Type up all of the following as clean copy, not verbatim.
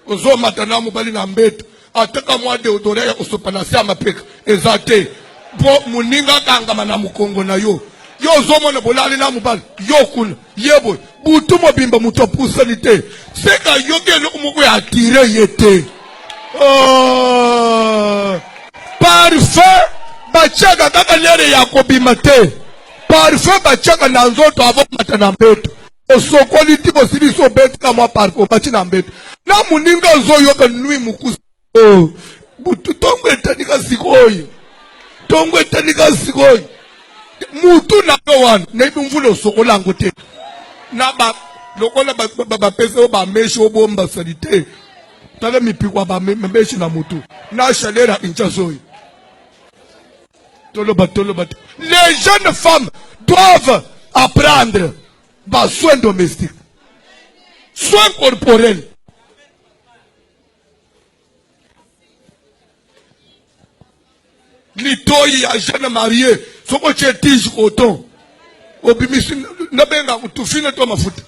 Ozo matana mobali na mbeto. Ataka mwa deodore ya kosopanasi ya mapeka. Ezate. Bo muninga kangama na mukongo na yo. Yo zomo na bolali na mobali. Yo kuna. Yebo. Butu mobimba mutopusa nite. Seka yoke no kumukwe atire yete. Parfait. Bachaga kaka lere ya kobimate. Parfait bachaga na nzoto avo matana mbeto. Osokoli tiko siliso betu kama parfait bachi na mbeto. Na muninga zo yoka nui mukusi. Butu tongo etanika sikoyi. Tongo etanika sikoyi. Mutu na kawan. Na ibi mvule osokola ngote. Na ba lokola ba pese ba meshi obo mba salite. Tale mipikwa ba meshi na mutu. Na chalera inchazoyi. Les jeunes femmes doivent apprendre des soins domestiques, soins corporels. L'itoyi a jeune marié, ce que tu es tige coton. Obimisi nabenga utufine to mafuta.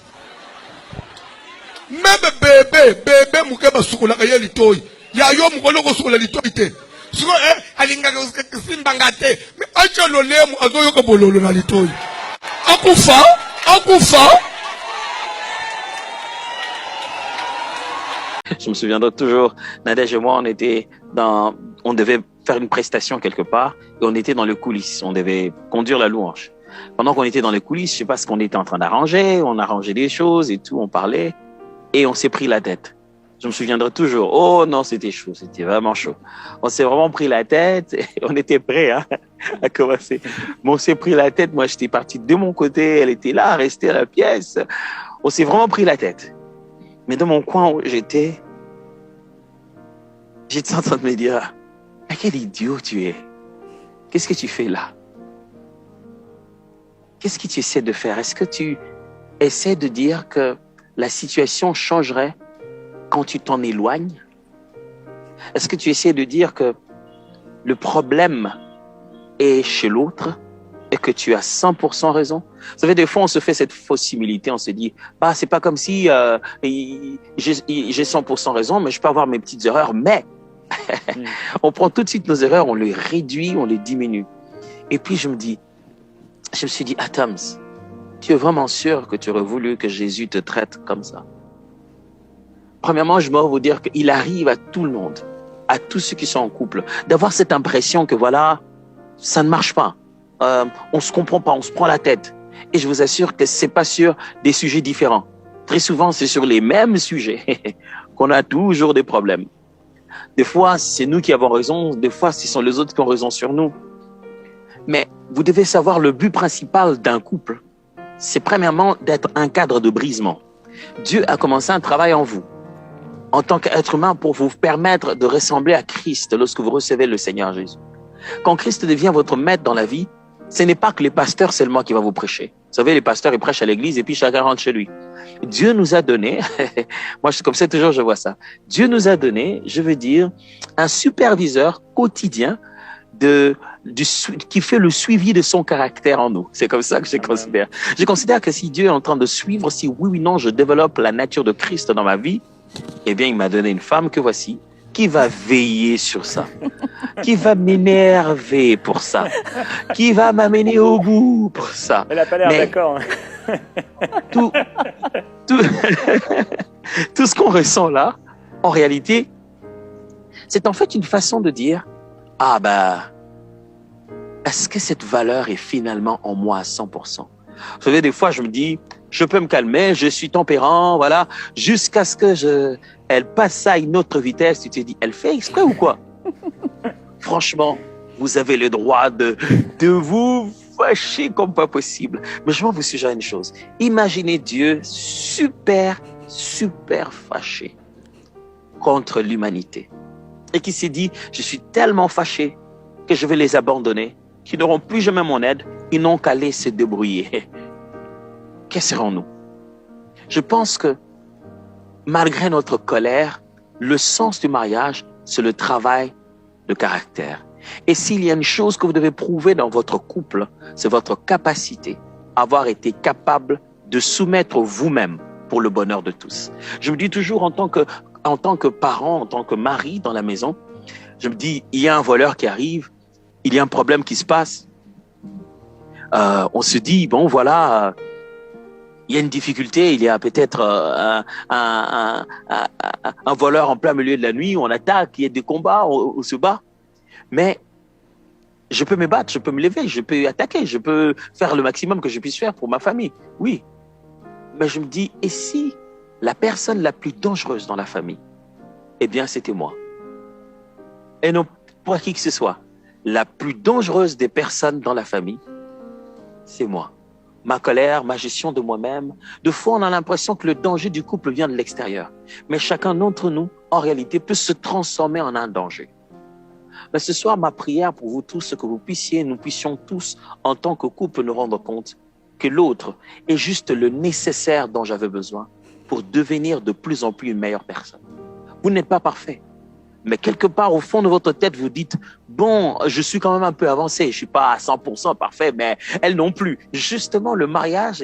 Même bébé mukeba sukula kaya l'itoyi. Ya yo mukolo ko sukula l'itoyi te. Siko alinga simba ngate. Me acha lolemu azoyo ko bololo na l'itoyi. Akufa. Je me souviendrai toujours, Nadège et moi, on devait faire une prestation quelque part et on était dans les coulisses. On devait conduire la louange. Pendant qu'on était dans les coulisses, je sais pas ce qu'on était en train d'arranger, on arrangeait des choses et tout, on parlait et on s'est pris la tête. Je me souviendrai toujours. Oh non, c'était chaud, c'était vraiment chaud. On s'est vraiment pris la tête et on était prêts à commencer. Mais on s'est pris la tête, moi j'étais parti de mon côté, elle était là, restée à la pièce. On s'est vraiment pris la tête. Mais dans mon coin où j'étais en train de me dire, mais quel idiot tu es. Qu'est-ce que tu fais là? Qu'est-ce que tu essaies de faire? Est-ce que tu essaies de dire que la situation changerait quand tu t'en éloignes? Est-ce que tu essaies de dire que le problème est chez l'autre et que tu as 100% raison? Vous savez, des fois, on se fait cette fausse humilité, on se dit, bah, c'est pas comme si j'ai 100% raison, mais je peux avoir mes petites erreurs, mais on prend tout de suite nos erreurs, on les réduit, on les diminue. Et puis, je me suis dit, Adams, tu es vraiment sûr que tu aurais voulu que Jésus te traite comme ça? Premièrement, je dois vous dire qu'il arrive à tout le monde, à tous ceux qui sont en couple, d'avoir cette impression que voilà, ça ne marche pas. On se comprend pas, on se prend la tête. Et je vous assure que c'est pas sur des sujets différents. Très souvent, c'est sur les mêmes sujets qu'on a toujours des problèmes. Des fois, c'est nous qui avons raison, des fois, ce sont les autres qui ont raison sur nous. Mais vous devez savoir le but principal d'un couple. C'est premièrement d'être un cadre de brisement. Dieu a commencé un travail en vous, en tant qu'être humain, pour vous permettre de ressembler à Christ lorsque vous recevez le Seigneur Jésus. Quand Christ devient votre maître dans la vie, ce n'est pas que les pasteurs seulement qui vont vous prêcher. Vous savez, les pasteurs, ils prêchent à l'église et puis chacun rentre chez lui. Dieu nous a donné, moi je suis comme ça toujours, je vois ça. Dieu nous a donné, je veux dire, un superviseur quotidien qui fait le suivi de son caractère en nous. C'est comme ça que je considère. Je considère que si Dieu est en train de suivre, si oui ou non je développe la nature de Christ dans ma vie, eh bien il m'a donné une femme que voici, qui va veiller sur ça, qui va m'énerver pour ça, qui va m'amener au bout pour ça. Elle n'a pas l'air d'accord. Tout ce qu'on ressent là, en réalité, c'est en fait une façon de dire, ah bah, est-ce que cette valeur est finalement en moi à 100%? Vous savez, des fois, je me dis, je peux me calmer, je suis tempérant, voilà, jusqu'à ce que elle passe à une autre vitesse. Tu te dis, elle fait exprès ou quoi? Franchement, vous avez le droit de vous fâcher comme pas possible. Mais je vais vous suggérer une chose. Imaginez Dieu super fâché contre l'humanité. Et qui s'est dit, je suis tellement fâché que je vais les abandonner, qu'ils n'auront plus jamais mon aide, ils n'ont qu'à aller se débrouiller. Que serons-nous? Je pense que malgré notre colère, le sens du mariage, c'est le travail de caractère. Et s'il y a une chose que vous devez prouver dans votre couple, c'est votre capacité à avoir été capable de soumettre vous-même pour le bonheur de tous. Je me dis toujours, en tant que en tant que parent, en tant que mari dans la maison, je me dis, il y a un voleur qui arrive, il y a un problème qui se passe. On se dit, bon voilà, il y a une difficulté, il y a peut-être un voleur en plein milieu de la nuit, on attaque, il y a des combats, on se bat. Mais je peux me battre, je peux me lever, je peux attaquer, je peux faire le maximum que je puisse faire pour ma famille. Oui. Mais je me dis, et si la personne la plus dangereuse dans la famille, eh bien, c'était moi. Et non pour qui que ce soit. La plus dangereuse des personnes dans la famille, c'est moi. Ma colère, ma gestion de moi-même. De fois, on a l'impression que le danger du couple vient de l'extérieur. Mais chacun d'entre nous, en réalité, peut se transformer en un danger. Mais ce soir, ma prière pour vous tous, c'est que nous puissions tous, en tant que couple, nous rendre compte que l'autre est juste le nécessaire dont j'avais besoin pour devenir de plus en plus une meilleure personne. Vous n'êtes pas parfait. Mais quelque part, au fond de votre tête, vous dites, bon, je suis quand même un peu avancé, je suis pas à 100% parfait, mais elle non plus. Justement, le mariage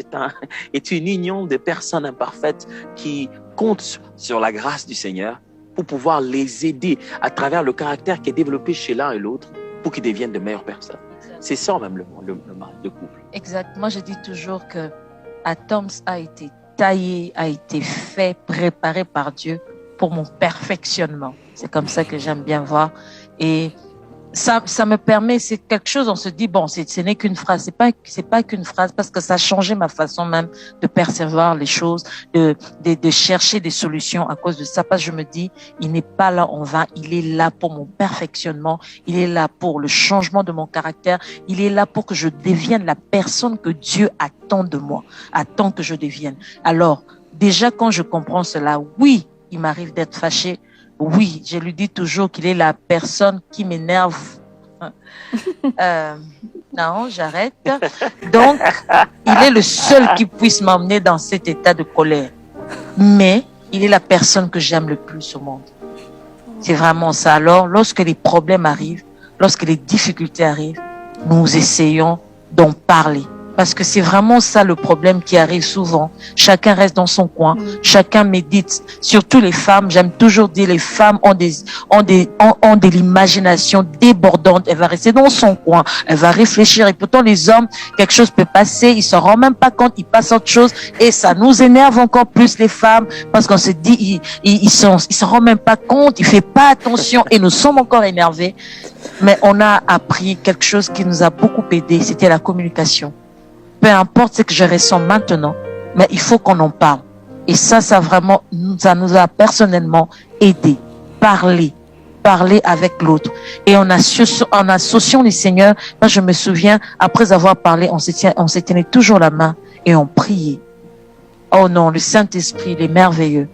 est une union de personnes imparfaites qui comptent sur la grâce du Seigneur pour pouvoir les aider à travers le caractère qui est développé chez l'un et l'autre pour qu'ils deviennent de meilleures personnes. C'est ça même le couple. Exact. Moi, je dis toujours que Atoms a été taillé, a été fait, préparé par Dieu pour mon perfectionnement. C'est comme ça que j'aime bien voir. Et ça me permet, c'est quelque chose, on se dit, bon, ce n'est qu'une phrase. C'est pas qu'une phrase parce que ça a changé ma façon même de percevoir les choses, de chercher des solutions à cause de ça. Parce que je me dis, il n'est pas là en vain. Il est là pour mon perfectionnement. Il est là pour le changement de mon caractère. Il est là pour que je devienne la personne que Dieu attend de moi, attend que je devienne. Alors, déjà, quand je comprends cela, oui, il m'arrive d'être fâché. Oui, je lui dis toujours qu'il est la personne qui m'énerve. Non, j'arrête. Donc, il est le seul qui puisse m'emmener dans cet état de colère. Mais il est la personne que j'aime le plus au monde. C'est vraiment ça. Alors, lorsque les problèmes arrivent, lorsque les difficultés arrivent, nous essayons d'en parler. Parce que c'est vraiment ça le problème qui arrive souvent. Chacun reste dans son coin, chacun médite. Surtout les femmes, j'aime toujours dire, les femmes ont de l'imagination débordante. Elle va rester dans son coin, elle va réfléchir. Et pourtant les hommes, quelque chose peut passer, ils s'en rendent même pas compte, ils passent autre chose. Et ça nous énerve encore plus les femmes, parce qu'on se dit, ils s'en rendent même pas compte, ils font pas attention et nous sommes encore énervés. Mais on a appris quelque chose qui nous a beaucoup aidé, c'était la communication. Peu importe ce que je ressens maintenant, mais il faut qu'on en parle. Et ça vraiment, ça nous a personnellement aidé. Parler avec l'autre. Et en associant les seigneurs, moi je me souviens, après avoir parlé, on se tenait toujours la main et on priait. Oh non, le Saint-Esprit, il est merveilleux.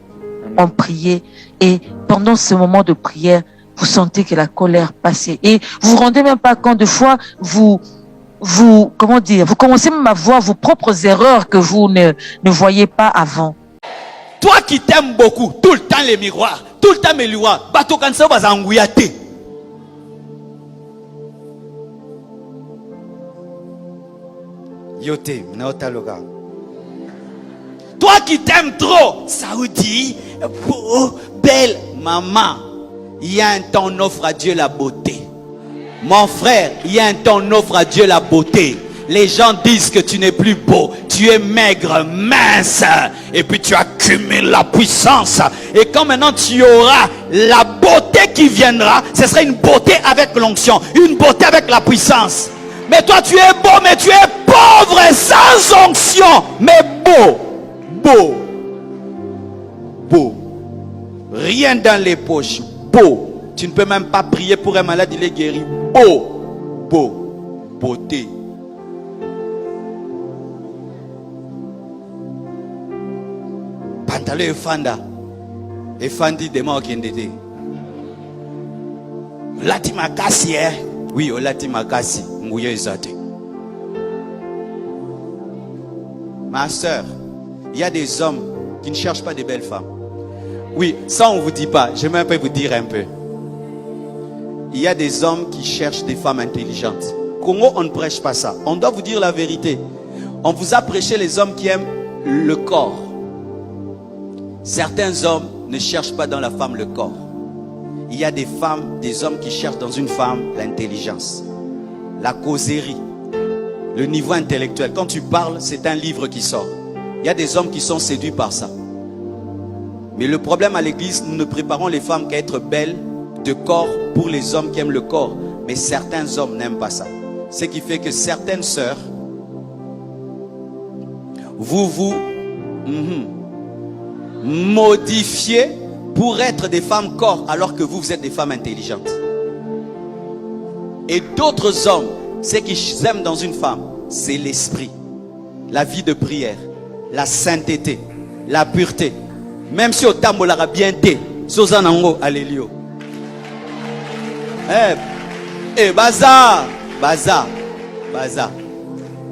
On priait et pendant ce moment de prière, vous sentez que la colère passait. Et vous vous rendez même pas compte, de fois, vous commencez même à voir vos propres erreurs que vous ne voyez pas avant. Toi qui t'aimes beaucoup, tout le temps les miroirs, tout le temps mes miroirs, bateau quand ça va s'engouillater. Yote, naotaloga. Toi qui t'aimes trop, Saoudi, beau, belle maman, il y a un temps on offre à Dieu la beauté. Mon frère, il y a un temps on offre à Dieu la beauté. Les gens disent que tu n'es plus beau, tu es maigre, mince, et puis tu accumules la puissance. Et quand maintenant tu auras la beauté qui viendra, ce sera une beauté avec l'onction, une beauté avec la puissance. Mais toi tu es beau, mais tu es pauvre et sans onction, mais beau. Rien dans les poches, beau. Tu ne peux même pas prier pour un malade, il est guéri. Beauté. Pantalon efandi demain au kendete. Lati makasi oui, olati makasi nguye ezate. Ma soeur, il y a des hommes qui ne cherchent pas de belles femmes. Oui, ça on vous dit pas, je vais même pas vous dire un peu. Il y a des hommes qui cherchent des femmes intelligentes. Congo, on ne prêche pas ça. On doit vous dire la vérité. On vous a prêché les hommes qui aiment le corps. Certains hommes ne cherchent pas dans la femme le corps. Il y a des femmes, des hommes qui cherchent dans une femme l'intelligence, la causerie, le niveau intellectuel. Quand tu parles, c'est un livre qui sort. Il y a des hommes qui sont séduits par ça. Mais le problème à l'église, nous ne préparons les femmes qu'à être belles de corps pour les hommes qui aiment le corps. Mais certains hommes n'aiment pas ça. Ce qui fait que certaines sœurs, vous modifiez pour être des femmes corps alors que vous êtes des femmes intelligentes. Et d'autres hommes, ce qu'ils aiment dans une femme, c'est l'esprit, la vie de prière, la sainteté, la pureté. Même si au tambo la bien té, Sozanango alelio. Baza.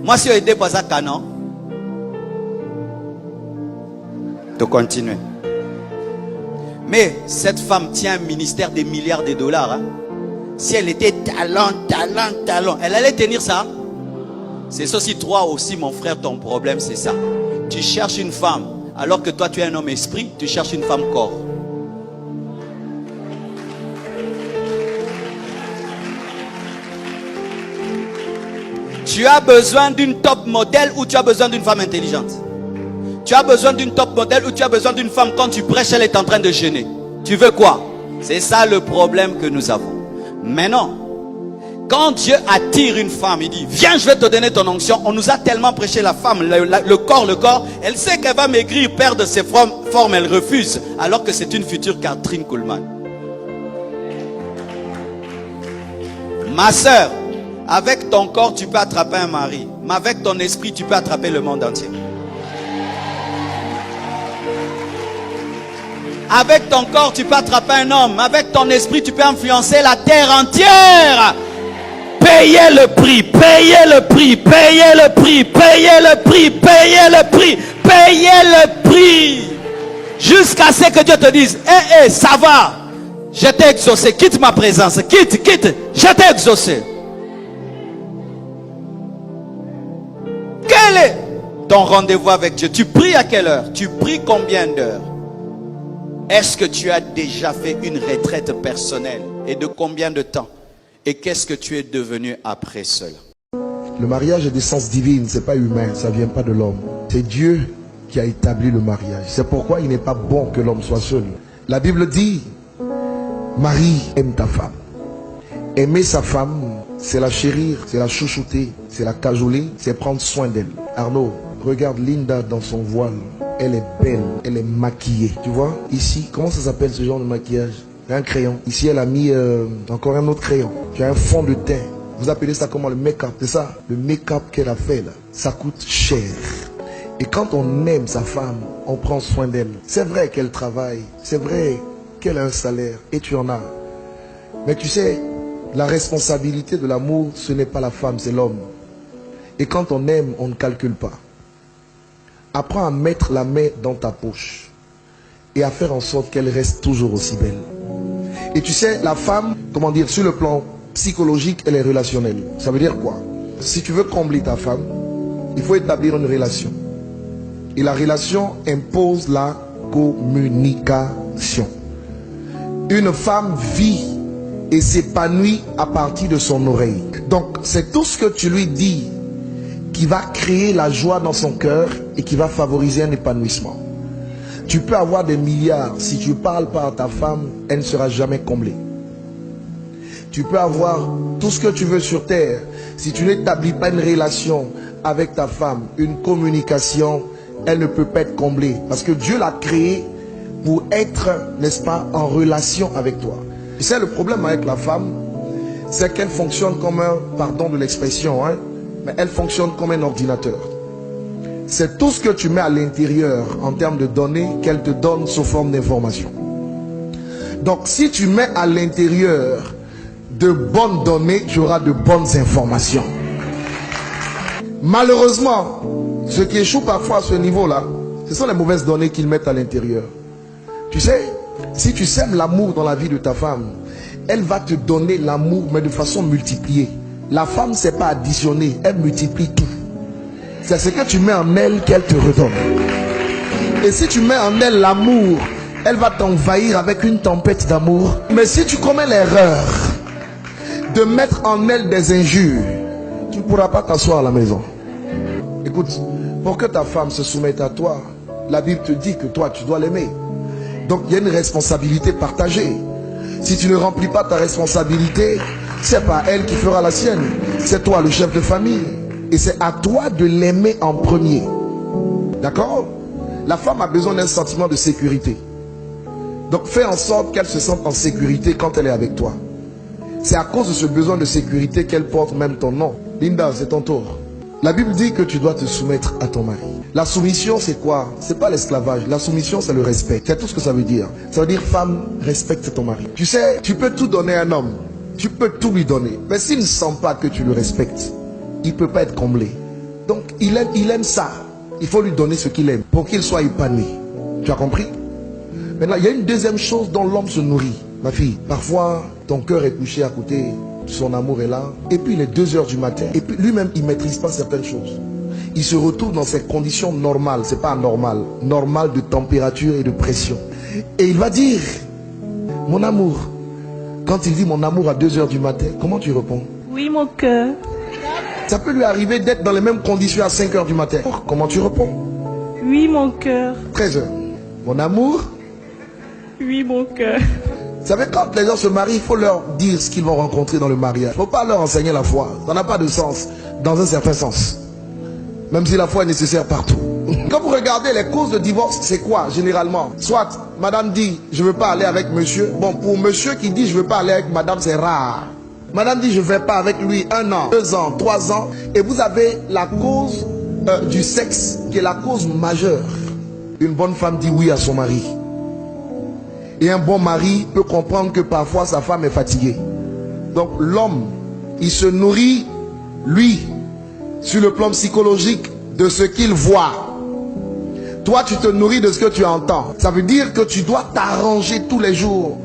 Moi si on aide baza canon. De continuer. Mais cette femme tient un ministère des milliards de dollars. Hein. Si elle était talent, elle allait tenir ça. C'est ceci, toi aussi, mon frère, ton problème, c'est ça. Tu cherches une femme, alors que toi, tu es un homme esprit, tu cherches une femme corps. Tu as besoin d'une top modèle ou tu as besoin d'une femme intelligente? Tu as besoin d'une top modèle ou tu as besoin d'une femme quand tu prêches, elle est en train de jeûner? Tu veux quoi? C'est ça le problème que nous avons. Maintenant, quand Dieu attire une femme, il dit, viens, je vais te donner ton onction. On nous a tellement prêché la femme, le corps. Elle sait qu'elle va maigrir, perdre ses formes, elle refuse. Alors que c'est une future Catherine Kuhlman. Ma soeur, avec ton corps, tu peux attraper un mari. Mais avec ton esprit, tu peux attraper le monde entier. Avec ton corps, tu peux attraper un homme. Avec ton esprit, tu peux influencer la terre entière. Payez le prix, payez le prix, payez le prix, payez le prix, payez le prix, payez le prix. Jusqu'à ce que Dieu te dise, ça va. Je t'ai exaucé, quitte ma présence, quitte, je t'ai exaucé. Quel est ton rendez-vous avec Dieu? Tu pries à quelle heure? Tu pries combien d'heures? Est-ce que tu as déjà fait une retraite personnelle? Et de combien de temps? Et qu'est-ce que tu es devenu après cela? Le mariage est d'essence divine, c'est pas humain, ça vient pas de l'homme. C'est Dieu qui a établi le mariage. C'est pourquoi il n'est pas bon que l'homme soit seul. La Bible dit, Marie, aime ta femme. Aimer sa femme, c'est la chérir, c'est la chouchouter, c'est la cajoler, c'est prendre soin d'elle. Arnaud, regarde Linda dans son voile. Elle est belle, elle est maquillée. Tu vois, ici, comment ça s'appelle ce genre de maquillage? Un crayon. Ici, elle a mis encore un autre crayon. Tu as un fond de teint. Vous appelez ça comment? Le make-up, c'est ça? Le make-up qu'elle a fait là, ça coûte cher. Et quand on aime sa femme, on prend soin d'elle. C'est vrai qu'elle travaille, c'est vrai qu'elle a un salaire, et tu en as. Mais tu sais, la responsabilité de l'amour, ce n'est pas la femme, c'est l'homme. Et quand on aime, on ne calcule pas. Apprends à mettre la main dans ta poche et à faire en sorte qu'elle reste toujours aussi belle. Et tu sais, la femme, comment dire, sur le plan psychologique, elle est relationnelle. Ça veut dire quoi? Si tu veux combler ta femme, il faut établir une relation. Et la relation impose la communication. Une femme vit et s'épanouit à partir de son oreille. Donc, c'est tout ce que tu lui dis qui va créer la joie dans son cœur et qui va favoriser un épanouissement. Tu peux avoir des milliards, si tu parles pas à ta femme, elle ne sera jamais comblée. Tu peux avoir tout ce que tu veux sur terre, si tu n'établis pas une relation avec ta femme, une communication, elle ne peut pas être comblée. Parce que Dieu l'a créée pour être, n'est-ce pas, en relation avec toi. Tu sais, le problème avec la femme, c'est qu'elle fonctionne comme un, pardon de l'expression, hein, mais elle fonctionne comme un ordinateur. C'est tout ce que tu mets à l'intérieur en termes de données qu'elle te donne sous forme d'information. Donc si tu mets à l'intérieur de bonnes données, tu auras de bonnes informations. Malheureusement, ce qui échoue parfois à ce niveau-là, ce sont les mauvaises données qu'ils mettent à l'intérieur. Tu sais, si tu sèmes l'amour dans la vie de ta femme, elle va te donner l'amour, mais de façon multipliée. La femme, c'est pas additionner, elle multiplie tout. C'est ce que tu mets en elle qu'elle te redonne. Et si tu mets en elle l'amour Elle va t'envahir avec une tempête d'amour. Mais si tu commets l'erreur de mettre en elle des injures, tu ne pourras pas t'asseoir à la maison. Écoute, pour que ta femme se soumette à toi, la Bible te dit que toi, tu dois l'aimer. Donc, il y a une responsabilité partagée. Si tu ne remplis pas ta responsabilité, c'est pas elle qui fera la sienne. C'est toi le chef de famille. Et c'est à toi de l'aimer en premier. D'accord? La femme a besoin d'un sentiment de sécurité. Donc fais en sorte qu'elle se sente en sécurité quand elle est avec toi. C'est à cause de ce besoin de sécurité qu'elle porte même ton nom. Linda, c'est ton tour. La Bible dit que tu dois te soumettre à ton mari. La soumission, c'est quoi? C'est pas l'esclavage. La soumission, c'est le respect. C'est tout ce que ça veut dire. Ça veut dire, femme, respecte ton mari. Tu sais, tu peux tout donner à un homme. Tu peux tout lui donner. Mais s'il ne sent pas que tu le respectes, il ne peut pas être comblé. Donc, il aime ça. Il faut lui donner ce qu'il aime pour qu'il soit épanoui. Tu as compris? Maintenant, il y a une deuxième chose dont l'homme se nourrit. Ma fille, parfois, ton cœur est couché à côté, son amour est là, et puis il est 2 heures du matin, et puis lui-même, il ne maîtrise pas certaines choses. Il se retrouve dans ses conditions normales, c'est pas anormal, normal de température et de pression. Et il va dire, mon amour. Quand il dit mon amour à 2 heures du matin, comment tu réponds? Oui, mon cœur. Ça peut lui arriver d'être dans les mêmes conditions à 5 heures du matin. Oh, comment tu réponds? Oui, mon cœur. 13 heures. Mon amour. Oui, mon cœur. Vous savez, quand les gens se marient, il faut leur dire ce qu'ils vont rencontrer dans le mariage. Il ne faut pas leur enseigner la foi. Ça n'a pas de sens, dans un certain sens. Même si la foi est nécessaire partout. Quand vous regardez les causes de divorce, c'est quoi généralement? Soit madame dit, je ne veux pas aller avec monsieur. Bon, pour monsieur qui dit, je ne veux pas aller avec madame, c'est rare. Madame dit, je ne vais pas avec lui 1 an, 2 ans, 3 ans. Et vous avez la cause du sexe qui est la cause majeure. Une bonne femme dit oui à son mari. Et un bon mari peut comprendre que parfois sa femme est fatiguée. Donc l'homme, il se nourrit, lui, sur le plan psychologique, de ce qu'il voit. Toi, tu te nourris de ce que tu entends. Ça veut dire que tu dois t'arranger tous les jours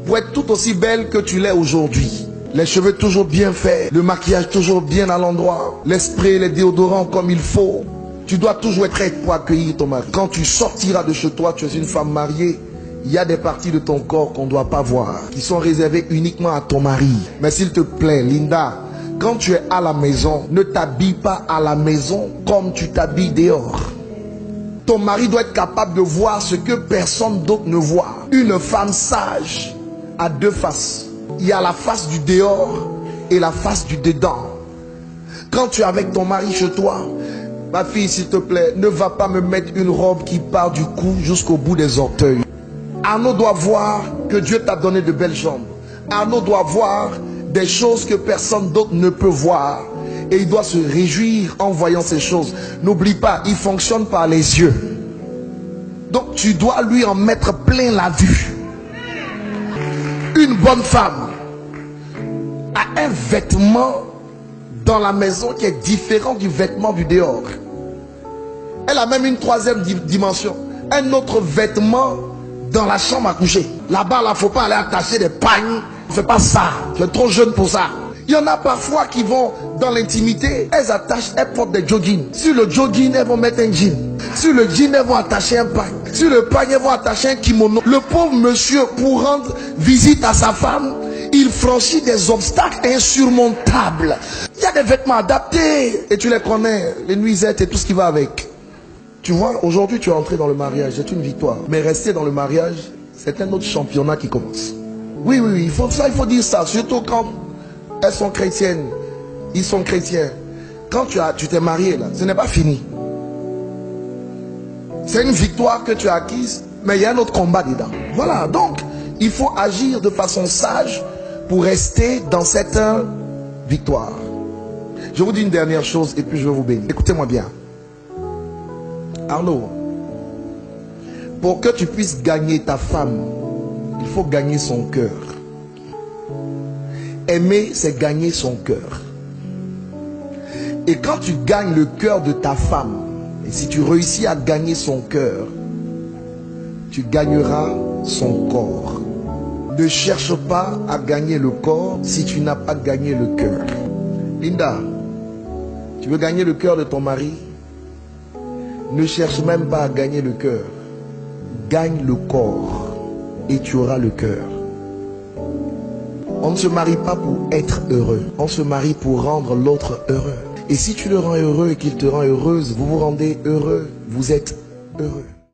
pour être tout aussi belle que tu l'es aujourd'hui. Les cheveux toujours bien faits, le maquillage toujours bien à l'endroit, les sprays, les déodorants comme il faut. Tu dois toujours être prête pour accueillir ton mari. Quand tu sortiras de chez toi, tu es une femme mariée. Il y a des parties de ton corps qu'on ne doit pas voir, qui sont réservées uniquement à ton mari. Mais s'il te plaît, Linda, quand tu es à la maison, ne t'habille pas à la maison comme tu t'habilles dehors. Ton mari doit être capable de voir ce que personne d'autre ne voit. Une femme sage a 2 faces. Il y a la face du dehors et la face du dedans. Quand tu es avec ton mari chez toi, ma fille, s'il te plaît, ne va pas me mettre une robe qui part du cou jusqu'au bout des orteils. Arnaud doit voir que Dieu t'a donné de belles jambes. Arnaud doit voir des choses que personne d'autre ne peut voir. Et il doit se réjouir en voyant ces choses. N'oublie pas, il fonctionne par les yeux. Donc tu dois lui en mettre plein la vue. Une bonne femme a un vêtement dans la maison qui est différent du vêtement du dehors. Elle a même une 3e dimension. Un autre vêtement dans la chambre à coucher. Là-bas, il ne faut pas aller attacher des pagnes. Fais pas ça. Tu es trop jeune pour ça. Il y en a parfois qui vont dans l'intimité. Elles portent des joggings. Sur le jogging, elles vont mettre un jean. Sur le jean, elles vont attacher un pagne. Sur le pagne, elles vont attacher un kimono. Le pauvre monsieur, pour rendre visite à sa femme, il franchit des obstacles insurmontables. Il y a des vêtements adaptés. Et tu les connais. Les nuisettes et tout ce qui va avec. Tu vois, aujourd'hui tu es entré dans le mariage, c'est une victoire. Mais rester dans le mariage, c'est un autre championnat qui commence. Oui, il faut dire ça. Surtout quand elles sont chrétiennes, ils sont chrétiens. Quand tu t'es marié là, ce n'est pas fini. C'est une victoire que tu as acquise, mais il y a un autre combat dedans. Voilà, donc il faut agir de façon sage pour rester dans cette victoire. Je vous dis une dernière chose et puis je vais vous bénir. Écoutez-moi bien. Arnaud, pour que tu puisses gagner ta femme, il faut gagner son cœur. Aimer, c'est gagner son cœur. Et quand tu gagnes le cœur de ta femme, et si tu réussis à gagner son cœur, tu gagneras son corps. Ne cherche pas à gagner le corps si tu n'as pas gagné le cœur. Linda, tu veux gagner le cœur de ton mari? Ne cherche même pas à gagner le cœur. gagne le corps et tu auras le cœur. On ne se marie pas pour être heureux. On se marie pour rendre l'autre heureux. Et si tu le rends heureux et qu'il te rend heureuse, vous vous rendez heureux. Vous êtes heureux.